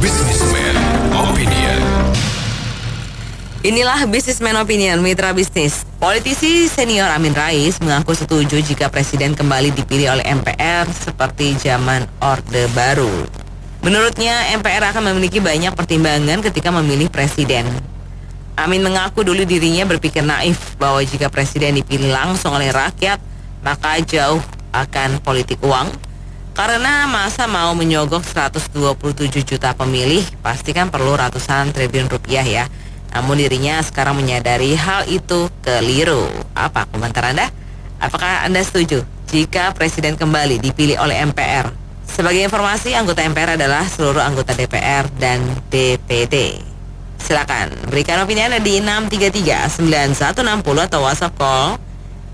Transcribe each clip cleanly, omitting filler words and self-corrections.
Businessman Opinion. Inilah Businessman Opinion, mitra bisnis. Politisi senior Amin Rais mengaku setuju jika presiden kembali dipilih oleh MPR seperti zaman Orde Baru. Menurutnya, MPR akan memiliki banyak pertimbangan ketika memilih presiden. Amin mengaku dulu dirinya berpikir naif bahwa jika presiden dipilih langsung oleh rakyat, maka jauh akan politik uang. Karena masa mau menyogok 127 juta pemilih, pasti kan perlu ratusan triliun rupiah ya. Namun dirinya sekarang menyadari hal itu keliru. Apa komentar Anda? Apakah Anda setuju jika presiden kembali dipilih oleh MPR? Sebagai informasi, anggota MPR adalah seluruh anggota DPR dan DPD. Silakan berikan opini Anda di 633-9160 atau WhatsApp call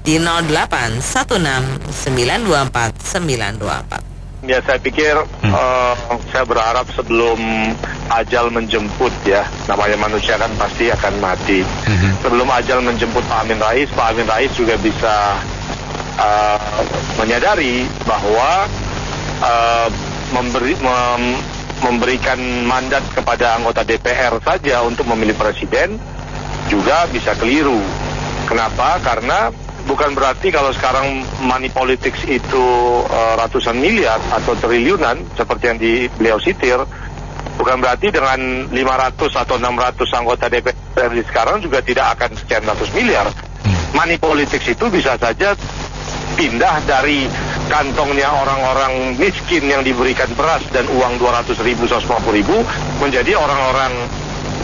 di 0816-924-924. Ya, saya pikir saya berharap sebelum ajal menjemput, ya, namanya manusia kan pasti akan mati. Sebelum ajal menjemput Pak Amin Rais juga bisa menyadari bahwa memberikan mandat kepada anggota DPR saja untuk memilih presiden juga bisa keliru. Kenapa? Karena bukan berarti kalau sekarang money politics itu ratusan miliar atau triliunan seperti yang beliau sitir, bukan berarti dengan 500 atau 600 anggota DPR di sekarang juga tidak akan sekian ratus miliar. Money politics itu bisa saja pindah dari kantongnya orang-orang miskin yang diberikan beras dan uang 200 ribu, 150 ribu menjadi orang-orang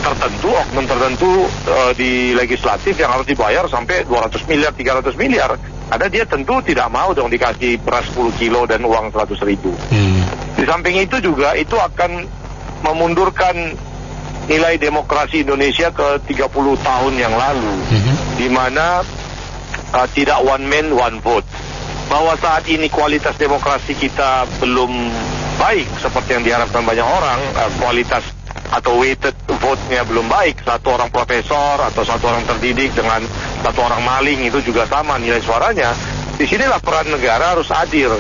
tertentu, oknum tertentu di legislatif yang harus dibayar sampai 200 miliar, 300 miliar. Ada dia tentu tidak mau dong dikasih beras 10 kilo dan uang 100 ribu. Di samping itu juga itu akan memundurkan nilai demokrasi Indonesia ke 30 tahun yang lalu, di mana tidak one man, one vote. Bahwa saat ini kualitas demokrasi kita belum baik seperti yang diharapkan banyak orang, kualitas atau weighted vote-nya belum baik. Satu orang profesor atau satu orang terdidik dengan satu orang maling itu juga sama nilai suaranya. Disinilah peran negara harus hadir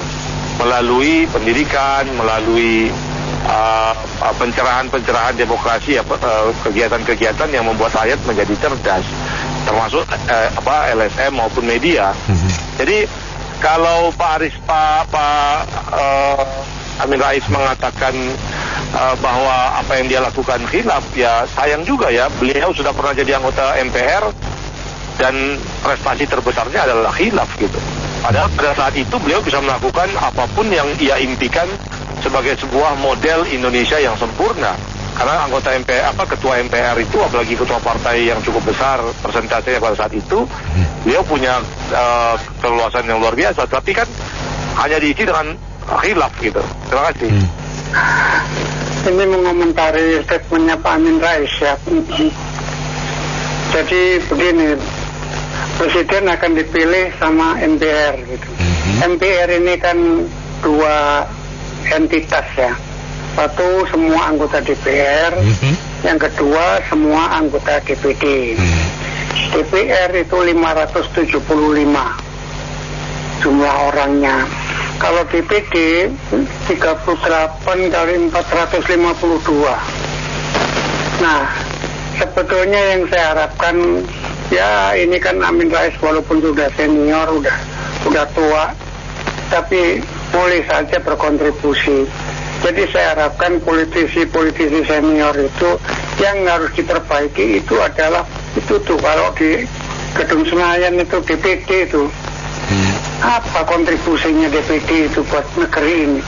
melalui pendidikan, melalui pencerahan demokrasi, kegiatan-kegiatan yang membuat rakyat menjadi cerdas, termasuk LSM maupun media. Jadi kalau Pak Amin Rais mengatakan bahwa apa yang dia lakukan khilaf, ya sayang juga ya, beliau sudah pernah jadi anggota MPR dan prestasi terbesarnya adalah khilaf gitu. Padahal pada saat itu beliau bisa melakukan apapun yang ia impikan sebagai sebuah model Indonesia yang sempurna. Karena anggota MPR, ketua MPR itu, apalagi ketua partai yang cukup besar persentasenya pada saat itu, beliau punya keleluasan yang luar biasa. Tapi kan hanya diisi dengan khilaf gitu. Terima kasih. Ini mengomentari statementnya Pak Amin Rais ya. Jadi begini, presiden akan dipilih sama MPR gitu. MPR ini kan dua entitas ya. Satu, semua anggota DPR, yang kedua semua anggota DPD. DPR itu 575 jumlah orangnya. Kalau DPD 38 kali 452. Nah, sebetulnya yang saya harapkan, ya ini kan Amin Rais walaupun sudah senior, udah tua, tapi boleh saja berkontribusi. Jadi saya harapkan politisi-politisi senior itu yang harus diperbaiki itu adalah itu tuh, kalau di Gedung Senayan itu DPD itu. Apa kontribusinya DPD itu buat negeri ini?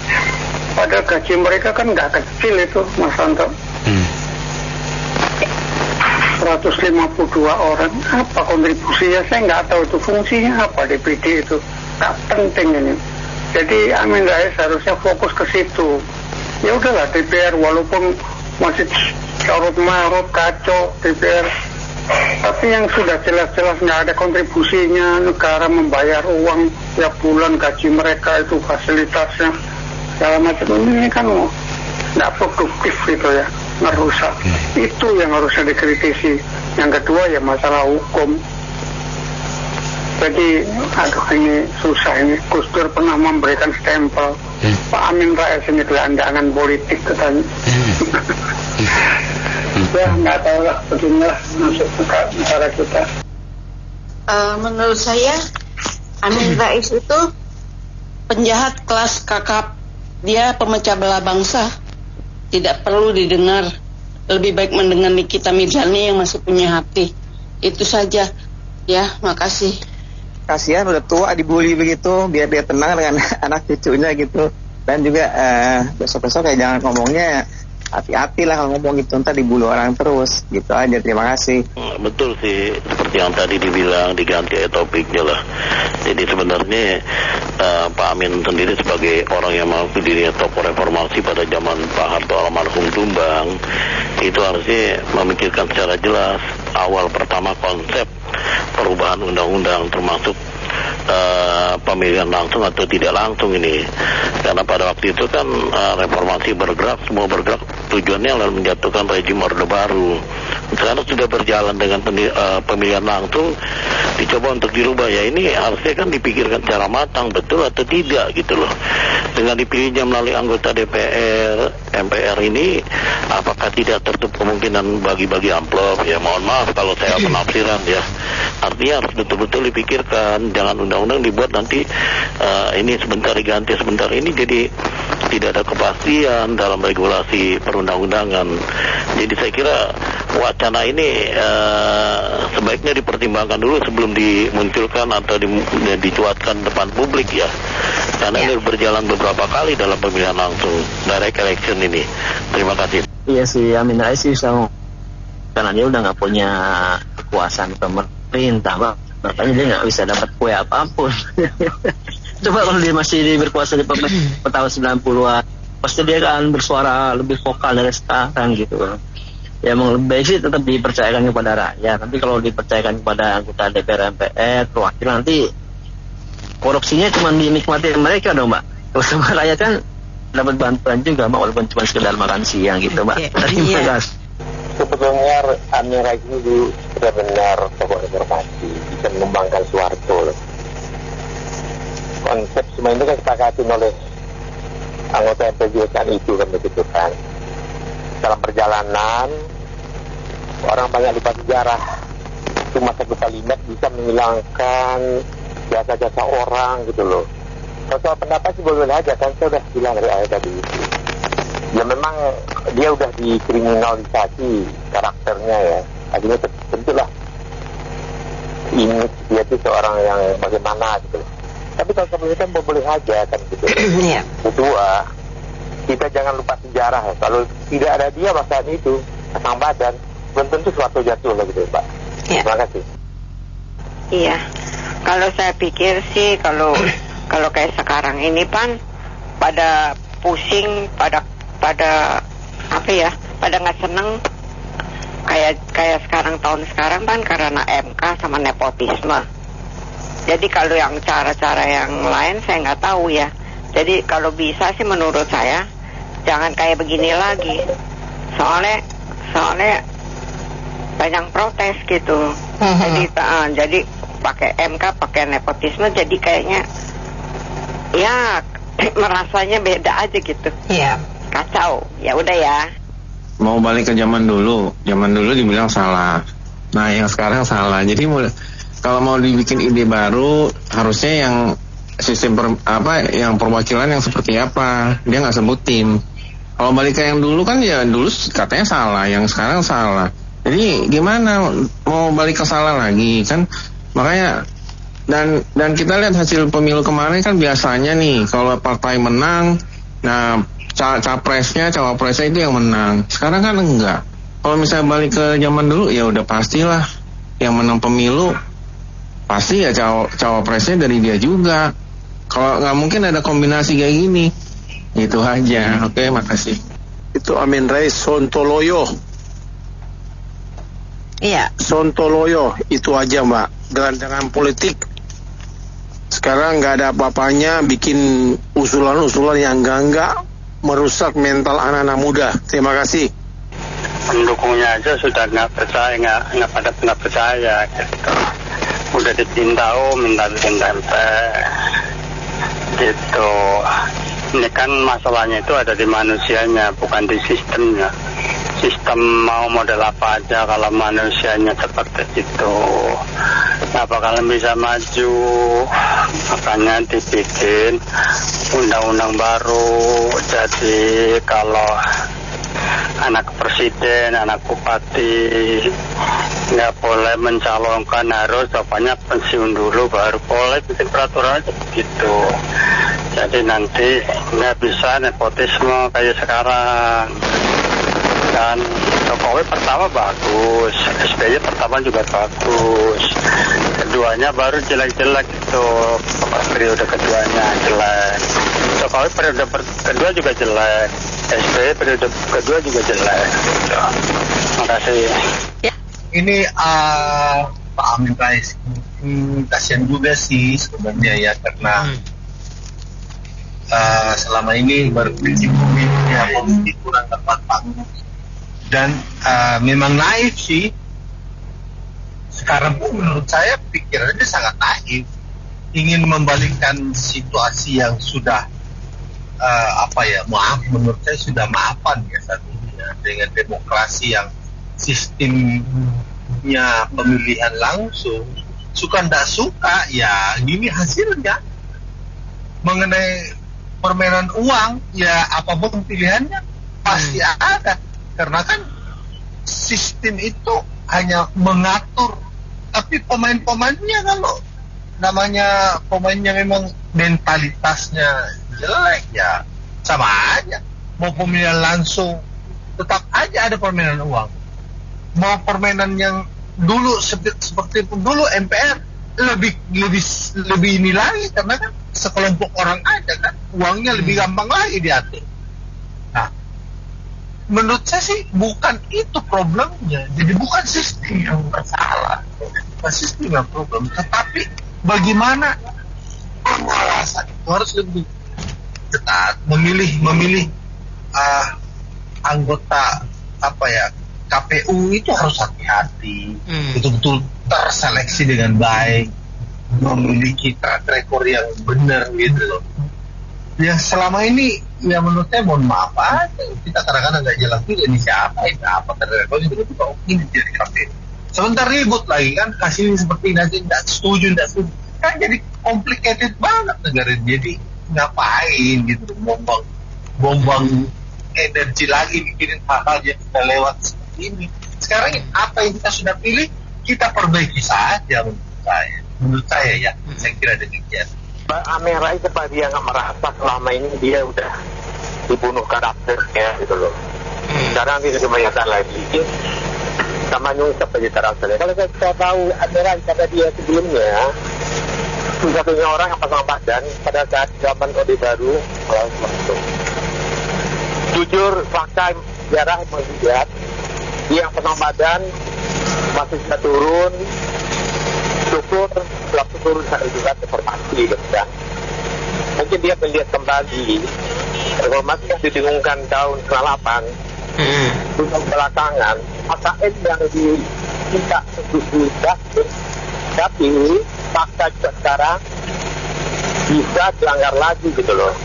Padahal gaji mereka kan nggak kecil itu, Mas Anto. 152 orang, apa kontribusinya? Saya nggak tahu itu fungsinya apa DPD itu. Nggak penting ini. Jadi Amin Rais harusnya fokus ke situ. Ya udahlah, DPR walaupun masih carut marut kacau DPR, tapi yang sudah jelas-jelas nggak ada kontribusinya, negara membayar uang tiap bulan gaji mereka itu fasilitasnya segala macam, ini kan nggak produktif gitu ya, ngerusak. Itu yang harusnya dikritisi. Yang kedua ya masalah hukum. Jadi aduh ini susah ini. Gus Dur pernah memberikan stempel Pak Amin Rais ini gelandangan politik katanya. Ya nggak tahu lah, beginilah masuk ke negara kita. Menurut saya Amin Rais itu penjahat kelas kakap. Dia pemecah belah bangsa. Tidak perlu didengar. Lebih baik mendengar Nikita Mirzani yang masih punya hati. Itu saja. Ya, makasih. Kasihan udah tua dibully begitu, biar dia tenang dengan anak cucunya gitu. Dan juga besok-besok kayak jangan ngomongnya hati-hati lah kalau ngomong gitu, ntar dibully orang terus. Gitu aja, terima kasih. Betul sih, seperti yang tadi dibilang, diganti topiknya lah. Jadi sebenarnya Pak Amin sendiri sebagai orang yang mengaku dirinya tokoh reformasi pada zaman Pak Harto almarhum tumbang, itu harusnya memikirkan secara jelas awal pertama konsep perubahan undang-undang, termasuk pemilihan langsung atau tidak langsung ini. Karena pada waktu itu kan reformasi bergerak, semua bergerak tujuannya adalah menjatuhkan rejim Orde Baru. Sekarang sudah berjalan dengan pemilihan langsung, dicoba untuk dirubah. Ya ini harusnya kan dipikirkan secara matang, betul atau tidak gitu loh. Dengan dipilihnya melalui anggota DPR, MPR ini, apakah tidak tertutup kemungkinan bagi-bagi amplop? Ya mohon maaf kalau saya penafsiran ya. Artinya harus betul-betul dipikirkan, jangan undang-undang dibuat nanti ini sebentar diganti, sebentar ini, jadi tidak ada kepastian dalam regulasi perundang-undangan. Jadi saya kira wacana ini sebaiknya dipertimbangkan dulu sebelum dimunculkan atau dicuatkan depan publik ya. Karena ini berjalan beberapa kali dalam pemilihan langsung, direct election ini. Terima kasih. Iya sih, Amin Rais sih karena dia udah nggak punya kekuasaan pemerintah, Bang. Makanya dia nggak bisa dapat kue apapun. Coba kalau dia masih berkuasa di tahun 90-an, pasti dia akan bersuara lebih vokal dari sekarang gitu, Bang. Ya emang lebih baik sih tetap dipercayakan kepada rakyat. Nanti kalau dipercayakan kepada anggota DPR, MPR, perwakilan, nanti korupsinya cuma dinikmati mereka dong, Mbak. Kalau sama rakyat kan dapat bantuan juga, Mbak, walaupun cuma sekedar makan siang gitu, Mbak. Terima kasih. Sebetulnya Amin Rais ini benar-benar tokoh reformasi, bisa mengembangkan Soeharto loh. Konsep semua itu kan disepakati oleh anggota MPJ kan itu kan begitu kan. Dalam perjalanan orang banyak lupa sejarah. Cuma satu kalimat bisa menghilangkan jasa-jasa orang gitu loh. Kalau soal pendapat sih boleh aja kan, saya udah bilang dari awal tadi. Ya memang dia udah dikriminalisasi karakternya ya. Akhirnya tentulah ini dia itu seorang yang bagaimana gitu. Tapi kalau pemerintah boleh aja kan gitu. Kedua, kita jangan lupa sejarah ya. Kalau tidak ada dia masa itu, pasang badan, belum tentu suatu jatuh lah gitu Pak. Terima kasih. Iya, kalau saya pikir sih kalau kayak sekarang ini Pan pada pusing, pada apa ya, pada nggak seneng kayak sekarang tahun sekarang Pan karena MK sama nepotisme. Jadi kalau yang cara-cara yang lain saya nggak tahu ya. Jadi kalau bisa sih menurut saya jangan kayak begini lagi. Soalnya banyak protes gitu. Jadi pakai MK, pakai nepotisme, jadi kayaknya ya merasanya beda aja gitu. Iya. Kacau. Ya udah ya. Mau balik ke zaman dulu dibilang salah. Nah, yang sekarang salah. Jadi kalau mau dibikin ide baru, harusnya yang sistem yang perwakilan yang seperti apa, dia nggak sebutin. Kalau balik ke yang dulu kan ya dulu katanya salah, yang sekarang salah. Jadi gimana mau balik ke salah lagi kan? Makanya dan kita lihat hasil pemilu kemarin kan biasanya nih kalau partai menang, nah cawapresnya itu yang menang. Sekarang kan enggak. Kalau misalnya balik ke zaman dulu ya udah pastilah yang menang pemilu pasti ya cawapresnya dari dia juga. Kalau nggak mungkin ada kombinasi kayak gini. Itu aja. Oke, makasih. Itu Amin Rais Sontoloyo. Iya. Sontoloyo itu aja Mbak. Gelandangan politik. Sekarang nggak ada apa-apanya bikin usulan-usulan yang enggak merusak mental anak-anak muda. Terima kasih. Pendukungnya aja sudah nggak percaya gitu. Udah ditinta minta ditempel gitu. Ini kan masalahnya itu ada di manusianya, bukan di sistemnya. Sistem mau model apa aja kalau manusianya seperti itu nggak bakalan bisa maju. Makanya dibikin undang-undang baru. Jadi kalau anak presiden, anak bupati nggak boleh mencalonkan, harus bapaknya pensiun dulu baru boleh, bikin peraturan aja begitu. Jadi nanti nggak bisa nepotisme kayak sekarang. Dan Jokowi pertama bagus, SBY pertama juga bagus, keduanya baru jelek-jelek itu, periode keduanya jelek. Jokowi periode kedua juga jelek, SBY periode kedua juga jelek. Terima kasih. Ini Pak Amin Rais, kasihan juga sih sebenarnya ya, karena selama ini berprinsip pemilunya kurang tepat waktu. Dan memang naif sih. Sekarang pun menurut saya pikirannya sangat naif. Ingin membalikkan situasi yang sudah menurut saya sudah maafan ya saat ini ya, dengan demokrasi yang sistemnya pemilihan langsung. Suka ndak suka ya gini hasilnya. Mengenai permainan uang ya apapun pilihannya pasti ada. Karena kan sistem itu hanya mengatur, tapi pemain-pemainnya kalau namanya pemainnya memang mentalitasnya jelek ya sama aja. Mau pemilihan langsung tetap aja ada permainan uang. Mau permainan yang dulu seperti dulu MPR lebih ini lagi karena kan sekelompok orang aja kan uangnya lebih gampang lagi diatur. Nah, menurut saya sih bukan itu problemnya. Jadi bukan sistem yang bersalah, bukan sistem yang problem, tetapi bagaimana pengawasan itu harus lebih ketat. Memilih anggota KPU itu harus hati-hati, betul-betul terseleksi dengan baik, memiliki track record yang benar gitu loh. Yang selama ini ya menurut saya mohon maaf aja, kita kadang-kadang nggak jelas juga ini siapa kalau itu kita opini jadi KPU. Sebentar ribut lagi kan, kasih seperti nanti nggak setuju kan jadi complicated banget negara. Jadi ngapain gitu bombang energi lagi mikirin hal-hal yang sudah lewat seperti ini. Sekarang apa yang kita sudah pilih kita perbaiki saja menurut saya ya. Saya kira demikian. Amin Rais supaya dia nggak merasa selama ini dia udah dibunuh karakternya gitu loh. Sekarang dia kebanyakan lagi sama nyungsep aja karakternya. Kalau saya tahu Amin Rais karena dia sebelumnya satu-satunya orang yang pasang badan pada saat zaman Orde Baru melawan waktu. Jujur fakta sejarah melihat dia yang pasang badan masih bisa turun. Syukur waktu turun saya juga reformasi gitu kan. Mungkin dia melihat kembali reformasi yang didengungkan tahun 98 tahun belakangan AKN yang diminta untuk tapi fakta juga sekarang bisa dilanggar lagi gitu loh.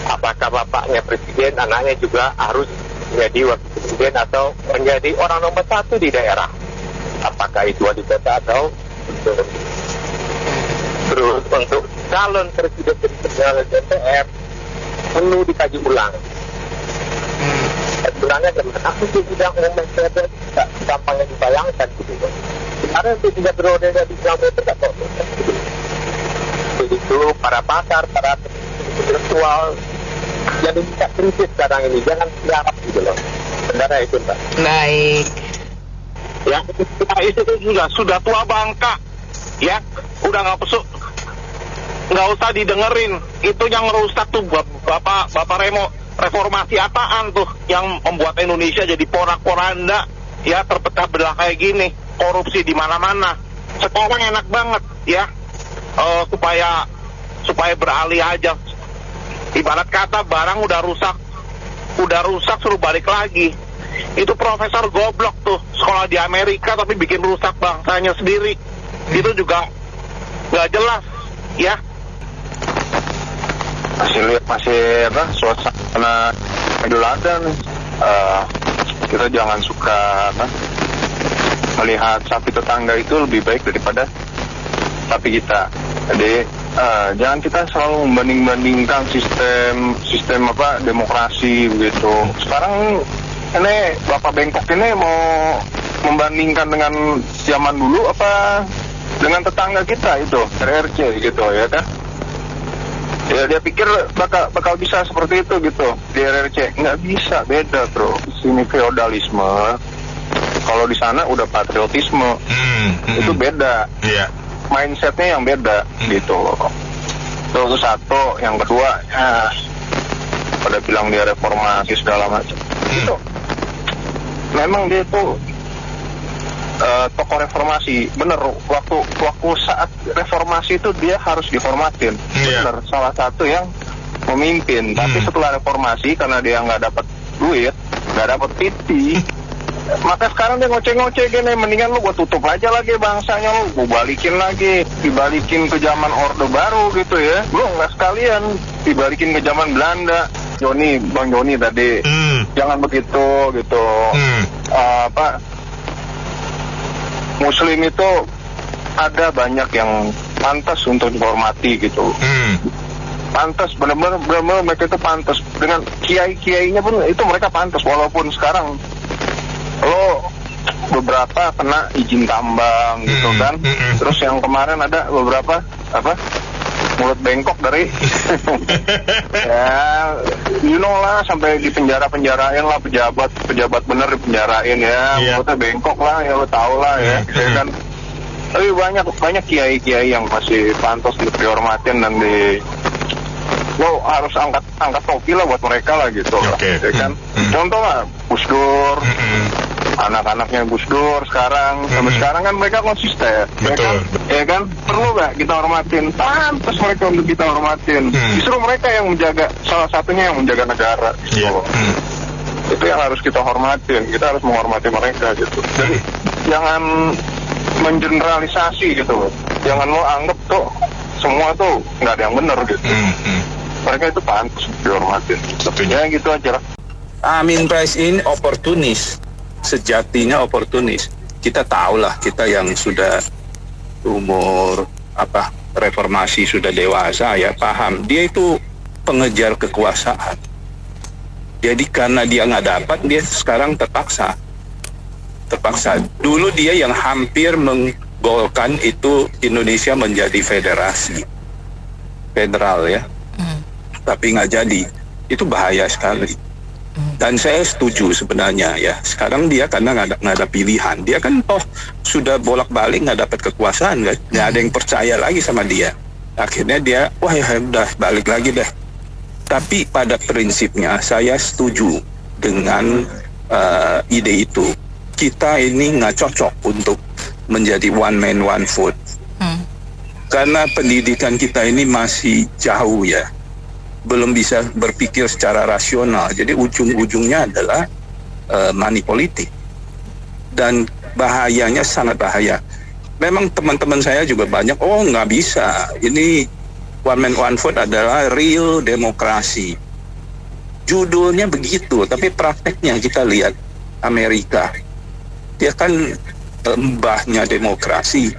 Apakah bapaknya presiden, anaknya juga harus menjadi wakil presiden atau menjadi orang nomor 1 di daerah? Apakah itu wali kota atau terus untuk calon presiden dari DPR perlu dikaji ulang. Ulangnya gimana? Aku tidak umum DPR tidak gampang yang dibayangkan gitu. Karena itu tidak berada di dalam DPR tidak gitu. Begitu para pakar, para intelektual jadi tidak kritis sekarang ini, jangan diharap gitu loh. Sebenarnya itu Mbak. Baik. Ya, itu sudah tua bangka, ya, udah nggak usah didengerin. Itu yang merusak tuh bapak reformasi apaan tuh yang membuat Indonesia jadi porak-poranda, ya, terpecah belah kayak gini, korupsi di mana-mana. Sekarang enak banget, ya, supaya beralih aja. Ibarat kata barang udah rusak suruh balik lagi. Itu profesor goblok tuh, sekolah di Amerika tapi bikin rusak bangsanya sendiri. Itu juga nggak jelas, ya. masih suasana Idul Adha nih. Kita jangan suka melihat sapi tetangga itu lebih baik daripada sapi kita. Jadi jangan kita selalu membanding-bandingkan sistem demokrasi begitu. Sekarang ini Bapak Bengkok ini mau membandingkan dengan zaman dulu apa dengan tetangga kita itu RRC gitu ya kan? Ya dia pikir bakal bisa seperti itu gitu di RRC. Nggak bisa, beda bro. Sini feodalisme, kalau di sana udah patriotisme. Itu beda. Mindsetnya yang beda gitu. Itu satu. Yang kedua pada bilang dia reformasi segala macam. Itu memang dia tuh tokoh reformasi, bener. Waktu saat reformasi itu dia harus dihormatin, bener. Salah satu yang memimpin. Tapi setelah reformasi karena dia nggak dapat duit, nggak dapat PT, maka sekarang dia ngoceh-ngoceh gini. Mendingan lu gua tutup aja lagi bangsanya, lu gua balikin lagi, dibalikin ke zaman Orde Baru gitu ya. Lu nggak sekalian dibalikin ke zaman Belanda. Bang Joni tadi, jangan begitu gitu. Muslim itu ada banyak yang pantas untuk dihormati gitu. Pantas, benar-benar mereka itu pantas. Dengan kiai-kiainya pun itu mereka pantas. Walaupun sekarang lo beberapa kena izin tambang gitu kan. Terus yang kemarin ada beberapa mulut bengkok dari ya you know lah, sampai dipenjarain lah, pejabat bener dipenjarain ya. Mulutnya bengkok lah ya, lo tau lah ya. Kan tapi banyak kiai-kiai yang masih pantas untuk dihormatin dan lo harus angkat topi lah buat mereka lah gitu. Ya kan contoh lah Gus Dur, anak-anaknya Gus Dur sekarang sampai sekarang kan mereka konsisten. Ya kan perlu nggak kita hormatin? Pantas mereka untuk kita hormatin. Justru mereka yang menjaga, salah satunya yang menjaga negara gitu. Itu yang harus kita hormatin. Kita harus menghormati mereka gitu. Jadi jangan mengeneralisasi gitu. Jangan lo anggap tuh semua tuh nggak ada yang benar gitu. Mereka itu pantas dihormatin. Ya gitu aja lah. Amin Rais ini oportunis, sejatinya oportunis. Kita tahulah, kita yang sudah umur reformasi, sudah dewasa ya, paham. Dia itu pengejar kekuasaan. Jadi karena dia nggak dapat, dia sekarang terpaksa. Dulu dia yang hampir menggolkan itu Indonesia menjadi federal ya. Tapi nggak jadi. Itu bahaya sekali. Dan saya setuju sebenarnya ya. Sekarang dia karena nggak ada pilihan. Dia kan sudah bolak-balik nggak dapat kekuasaan, nggak ada yang percaya lagi sama dia. Akhirnya dia udah balik lagi deh. Tapi pada prinsipnya saya setuju dengan ide itu. Kita ini nggak cocok untuk menjadi one man one vote. Karena pendidikan kita ini masih jauh ya. Belum bisa berpikir secara rasional. Jadi ujung-ujungnya adalah money politik. Dan bahayanya sangat bahaya. Memang teman-teman saya juga banyak, nggak bisa. Ini one man one vote adalah real demokrasi. Judulnya begitu, tapi prakteknya kita lihat Amerika. Dia kan mbahnya demokrasi.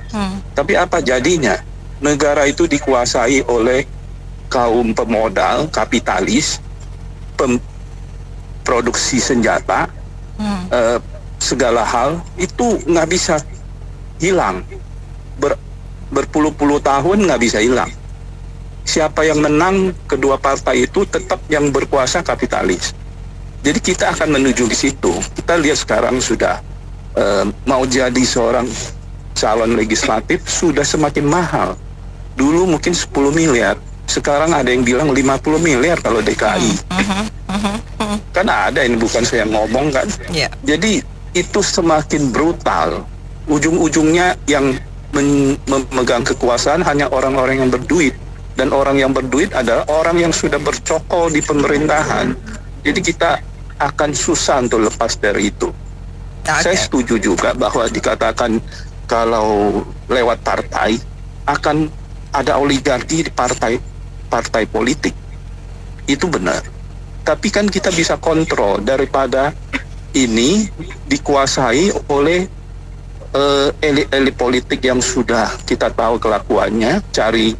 Tapi apa jadinya? Negara itu dikuasai oleh kaum pemodal, kapitalis, produksi senjata, segala hal itu nggak bisa hilang. Berpuluh-puluh tahun nggak bisa hilang. Siapa yang menang, kedua partai itu tetap yang berkuasa kapitalis. Jadi kita akan menuju ke situ. Kita lihat sekarang sudah mau jadi seorang calon legislatif sudah semakin mahal. Dulu mungkin 10 miliar. Sekarang ada yang bilang 50 miliar kalau DKI. Kan ada, ini bukan saya ngomong kan. Jadi itu semakin brutal. Ujung-ujungnya yang memegang kekuasaan hanya orang-orang yang berduit. Dan orang yang berduit adalah orang yang sudah bercokol di pemerintahan. Jadi kita akan susah untuk lepas dari itu. Saya setuju juga bahwa dikatakan kalau lewat partai akan ada oligarki di partai politik. itu benar. Tapi kan kita bisa kontrol daripada ini dikuasai oleh elit-elit politik yang sudah kita tahu kelakuannya, cari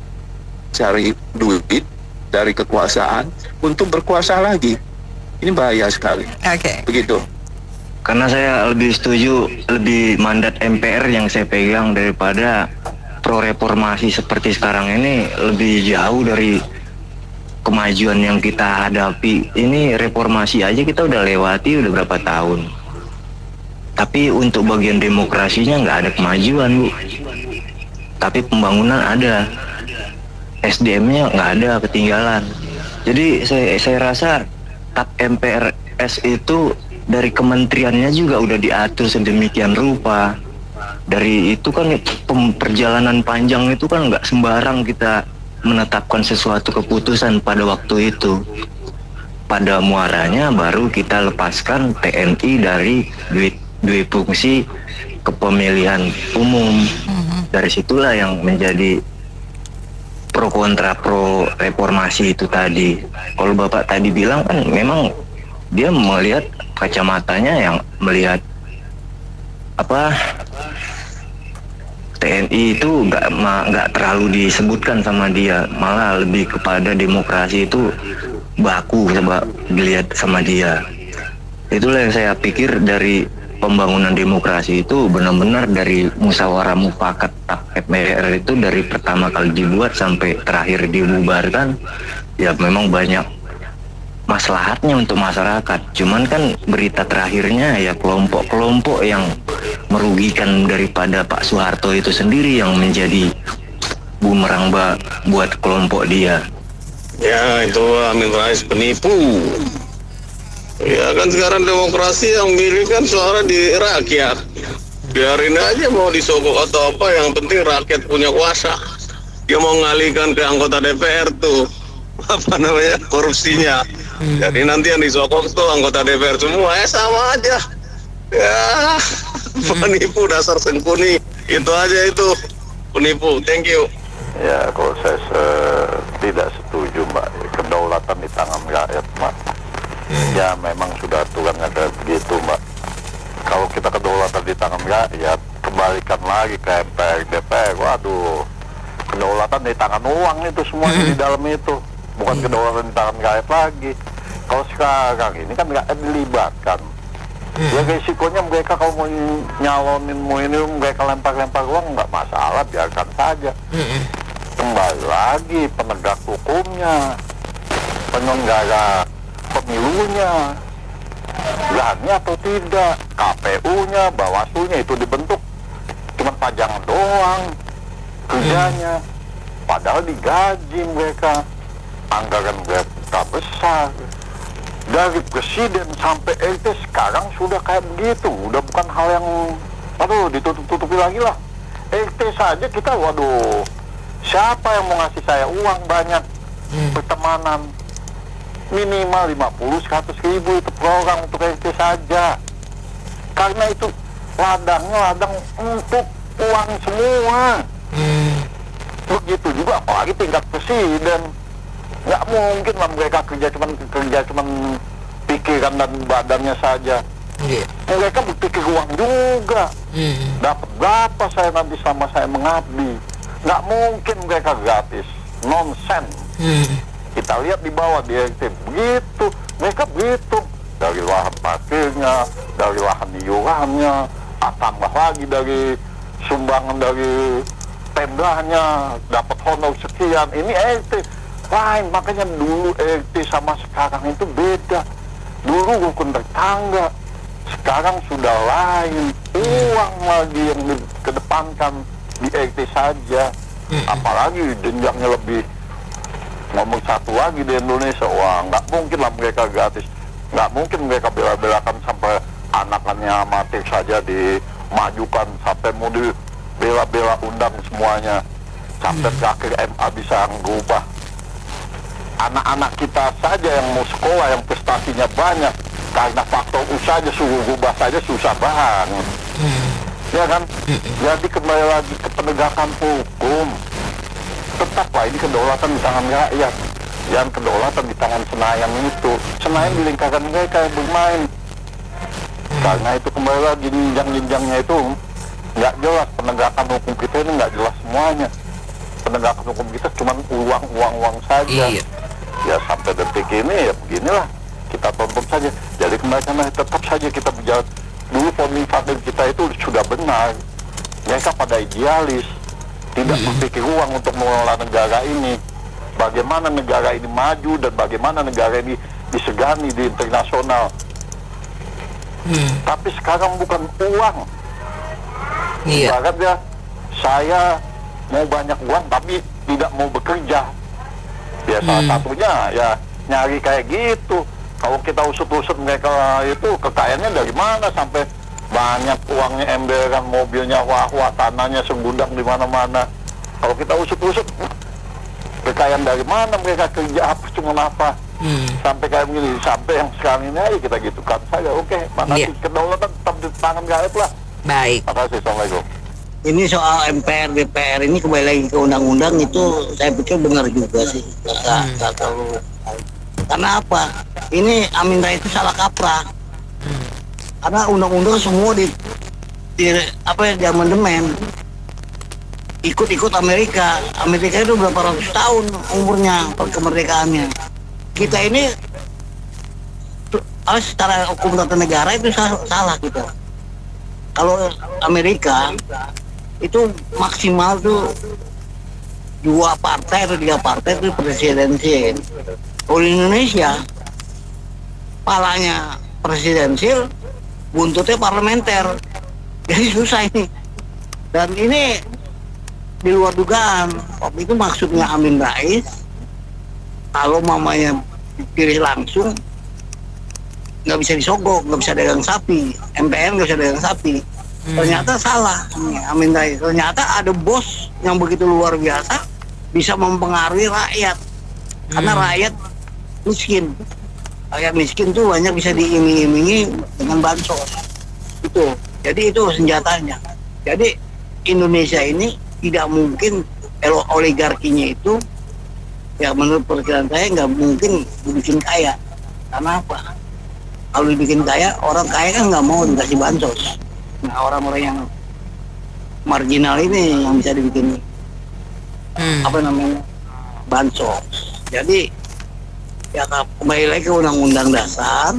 duit dari kekuasaan untuk berkuasa lagi. Ini bahaya sekali. Oke. Begitu. Karena saya lebih setuju, lebih mandat MPR yang saya pegang daripada pro reformasi seperti sekarang ini, lebih jauh dari kemajuan yang kita hadapi. Ini reformasi aja kita udah lewati udah berapa tahun. Tapi untuk bagian demokrasinya nggak ada kemajuan, Bu. Tapi pembangunan ada. SDM-nya nggak ada, ketinggalan. Jadi saya rasa TAP MPRS itu dari kementeriannya juga udah diatur sedemikian rupa. Dari itu kan perjalanan panjang itu kan nggak sembarang kita menetapkan sesuatu keputusan pada waktu itu. Pada muaranya baru kita lepaskan TNI dari dua fungsi kepemilihan umum. Dari situlah yang menjadi pro kontra pro reformasi itu tadi. Kalau Bapak tadi bilang kan memang dia melihat kacamatanya yang melihat TNI itu nggak terlalu disebutkan sama dia, malah lebih kepada demokrasi itu baku coba dilihat sama dia. Itulah yang saya pikir dari pembangunan demokrasi itu benar-benar dari musyawarah mufakat MPR itu dari pertama kali dibuat sampai terakhir dibubarkan, ya memang banyak maslahatnya untuk masyarakat. Cuman kan berita terakhirnya ya kelompok-kelompok yang merugikan daripada Pak Soeharto itu sendiri yang menjadi bumerang buat kelompok dia. Ya, itu Amin Rais penipu. Ya kan sekarang demokrasi yang milih kan suara di rakyat. Biarin aja mau disogok atau apa, yang penting rakyat punya kuasa. Dia mau ngalihkan ke anggota DPR tuh korupsinya. Jadi nanti yang disogok tuh anggota DPR semua, sama aja. Ya, penipu dasar sengkuni. Itu aja itu, penipu. Thank you. Ya, kalau saya tidak setuju, Mbak. Kedaulatan di tangan rakyat, Mbak. Ya, memang sudah aturan ada begitu, Mbak. Kalau kita kedaulatan di tangan rakyat, kembalikan lagi ke MPR, DPR. Waduh, kedaulatan di tangan uang itu semuanya di dalam itu. Bukan kedaulatan di tangan rakyat lagi. Kalau sekarang ini kan rakyat dilibatkan. Ya resikonya mereka kalau mau nyalonin, mau ini mereka lempar-lempar uang, nggak masalah, biarkan saja. Kembali lagi penegak hukumnya, penyelenggara pemilunya, berani atau tidak, KPU-nya, Bawaslu-nya itu dibentuk cuma pajangan doang kerjanya, padahal digaji mereka, anggaran mereka besar. Dari presiden sampai RT sekarang sudah kayak begitu, udah bukan hal yang ditutup-tutupi lagi lah. RT saja kita, waduh, siapa yang mau ngasih saya uang banyak, pertemanan minimal 50-100 ribu itu per orang untuk RT saja, karena itu ladangnya ladang untuk uang semua. Begitu juga apalagi tingkat presiden. Nggak mungkin lah mereka kerja cuman pikiran dan badannya saja. Mereka berpikir uang juga. Dapat berapa saya nanti sama saya mengabdi. Nggak mungkin mereka gratis. Nonsen. Kita lihat di bawah di RT begitu. Mereka begitu. Dari lahan parkirnya, dari lahan iurannya, tambah lagi dari sumbangan dari tendanya, dapat honor sekian. Ini RT lain, makanya dulu RT sama sekarang itu beda. Dulu rukun tetangga, sekarang sudah lain. Uang lagi yang dikedepankan di RT saja. Apalagi jenjangnya lebih nomor satu lagi di Indonesia. Wah, nggak mungkin lah mereka gratis. Nggak mungkin mereka bela-belakan sampai anakannya amatir saja dimajukan, sampai mau dibela-bela undang semuanya, sampai terakhir MA bisa mengubah. Anak-anak kita saja yang mau sekolah, yang prestasinya banyak, karena faktor usaha suruh rubah saja susah banget. Ya kan? Jadi kembali lagi ke penegakan hukum. Tetaplah ini kedaulatan di tangan rakyat. Yang kedaulatan di tangan Senayan itu. Senayan di lingkaran mereka yang bermain. Karena itu kembali lagi jenjang-jenjangnya itu nggak jelas, penegakan hukum kita ini nggak jelas semuanya. Penegakan hukum kita cuma uang saja. Iya. Ya sampai detik ini ya beginilah, kita tonton saja. Jadi kembali karena tetap saja kita berjalan. Dulu founding father kita itu sudah benar. Mereka pada idealis, tidak berpikir uang untuk mengelola negara ini. Bagaimana negara ini maju dan bagaimana negara ini disegani di internasional. Tapi sekarang bukan uang. Ibaratnya saya mau banyak uang tapi tidak mau bekerja. Ya salah satunya ya nyari kayak gitu. Kalau kita usut-usut mereka itu kekayaannya dari mana sampai banyak uangnya emberan, mobilnya wah-wah, tanahnya segudang di mana-mana. Kalau kita usut-usut kekayaan dari mana mereka, kerja apa, cuma apa. Sampai kayak begini, sampai yang sekarang ini aja kita gitukan saja. Oke, makasih. Kedaulatan tetap di tangan rakyat lah. Baik. Makasih, Assalamualaikum. Ini soal MPR, DPR ini kembali lagi ke undang-undang itu saya pikir benar juga sih. Nggak terlalu. Karena apa? Ini Amin Rais itu salah kaprah. Karena undang-undang semua di amandemen. Ikut-ikut Amerika. Amerika itu berapa ratus tahun umurnya kemerdekaannya. Kita ini secara hukum tata negara itu salah kita. Kalau Amerika itu maksimal tuh 2 partai atau 3 partai itu presidensial. Kalau di Indonesia palanya presidensial, buntutnya parlementer. Jadi susah ini. Dan ini di luar dugaan. Waktu itu maksudnya Amin Rais kalau mamanya dipilih langsung nggak bisa disogok, nggak bisa dagang sapi, MPR nggak bisa dagang sapi. Ternyata salah Amin Rais. Ternyata ada bos yang begitu luar biasa bisa mempengaruhi rakyat. Karena rakyat miskin. Rakyat miskin tuh banyak bisa diiming-imingi dengan bansos. Itu. Jadi itu senjatanya. Jadi Indonesia ini tidak mungkin oligarkinya itu ya menurut perkiraan saya nggak mungkin dibikin kaya. Karena apa? Kalau dibikin kaya, orang kaya kan nggak mau dikasih bansos. Nah orang-orang yang marginal ini yang bisa dibikin bansos. Jadi ya kembali lagi ke undang-undang dasar.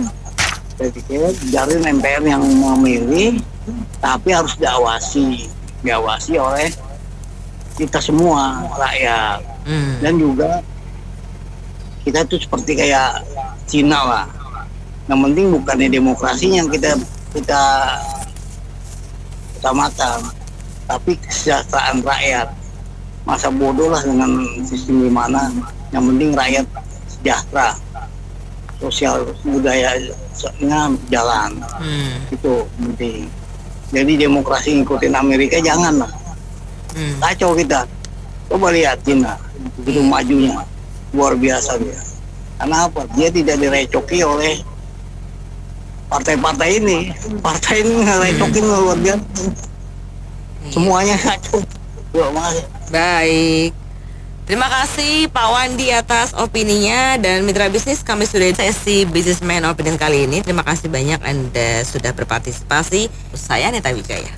Saya pikir jarin MPR yang memilih, tapi harus diawasi oleh kita semua rakyat. Dan juga kita tuh seperti kayak Cina lah. Yang penting bukannya demokrasinya yang kita utamakan, tapi kesejahteraan rakyat. Masa bodoh lah dengan sistem di mana yang penting rakyat sejahtera, sosial budayanya jalan. Itu penting. Jadi demokrasi ngikutin Amerika jangan lah. Kacau kita. Coba lihat Cina, begitu majunya, luar biasa dia. Karena apa? Dia tidak direcoki oleh partai-partai ini. Partai ini ngerecokin luar biasa. Semuanya kacau. Baik. Terima kasih Pak Wandi atas opininya, dan mitra bisnis, kami sudah sesi Businessman Opinion kali ini. Terima kasih banyak Anda sudah berpartisipasi. Saya Neta Wijaya.